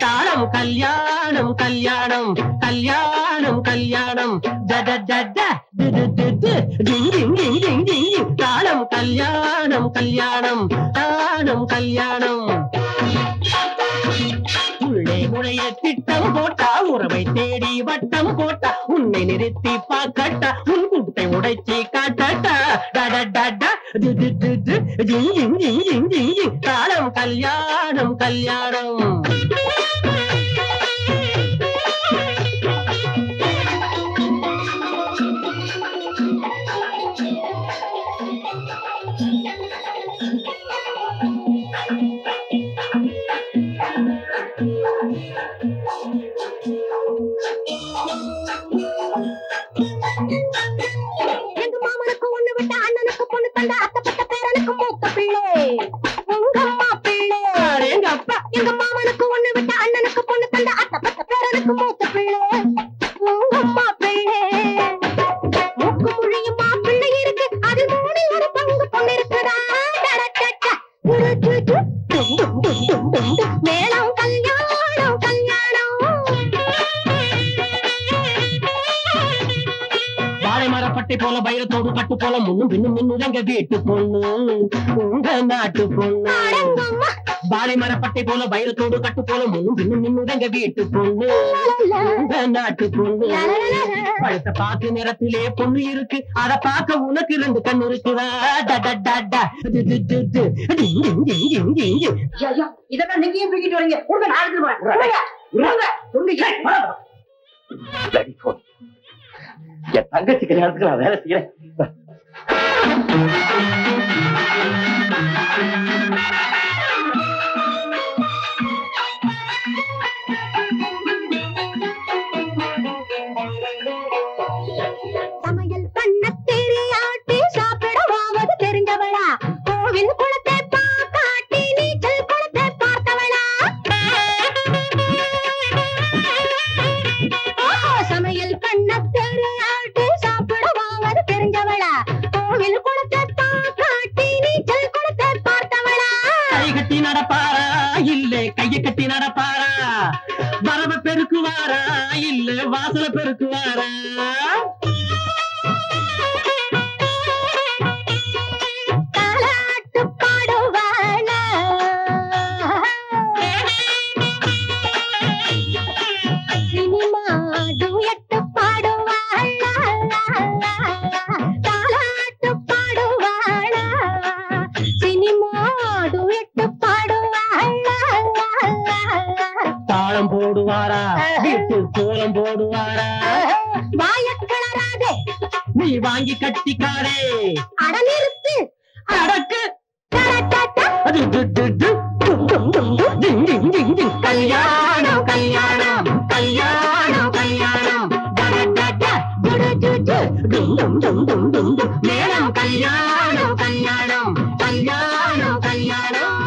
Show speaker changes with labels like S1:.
S1: தாளம் கல்யாணம் கல்யாணம் கல்யாணம் கல்யாணம் தாளம் கல்யாணம் கல்யாணம் தாளம் கல்யாணம் உள்ளே நுழைய திட்டம் போட்டா உறவை தேடி வட்டம் போட்டா உன்னை நிறுத்தி பார்க்கட்டா உன் குட்டை உடைச்சி காட்டட்டா தாளம் கல்யாணம் கல்யாணம் போல பைரத்தோடு கட்டு போல முன்னும் பின்னும் மின்னுதங்க வீட்டு பொண்ணு உங்க நாட்டு பொண்ணு பாலை மரப்பட்டை போல பைரத்தோடு கட்டு போல முன்னும் பின்னும் மின்னுதங்க வீட்டு பொண்ணு உங்க நாட்டு பொண்ணு பழுத்த பாக்கு நிறத்திலே பொண்ணு இருக்கு அத பார்க்க உனக்கு ரெண்டு கண்ணு இருக்குதா
S2: இதெல்லாம் நீங்க தூக்கிட்டு வரீங்க
S3: என் தங்கச்சி கல்யாணத்துக்கு நான் வேலை செய்யறேன்.
S4: சமையல் பண்ண தெரியாட்டி சாப்பிடவாவது தெரிஞ்சவளா கோவில் குளத்தை காட்டி நீச்சல் குளத்தை பார்த்தவளா சமையல் பண்ண தெரியாட்டி சாப்பிடவாவது தெரிஞ்சவளா கோவில் குளத்தை காட்டி நீச்சல் குளத்தை பார்த்தவளா
S1: கை கட்டி நடப்பாரா இல்ல கையை கட்டி நடப்பாரா வரவ பெருக்குவாரா இல்ல வாசல பெருக்குவாரா
S4: தாலாட்டு பாடுவாளா சினிமா டுயட் பாடுவாளா தாலாட்டு பாடுவாளா சினிமா டுயட் பாடுவாளா
S1: தாளம் போடுவாரா வீட்டு கோலம் போடுவாரா
S4: வாயக்கிளறாதே
S1: நீ வாங்கி கட்டிக்காரே
S4: அட நிறுத்து
S1: அடக்கு கல்யாணம் கல்யாணம் கல்யாணம் கல்யாணம் மேளம் கல்யாணம் கல்யாணம் கல்யாணம் கல்யாணம்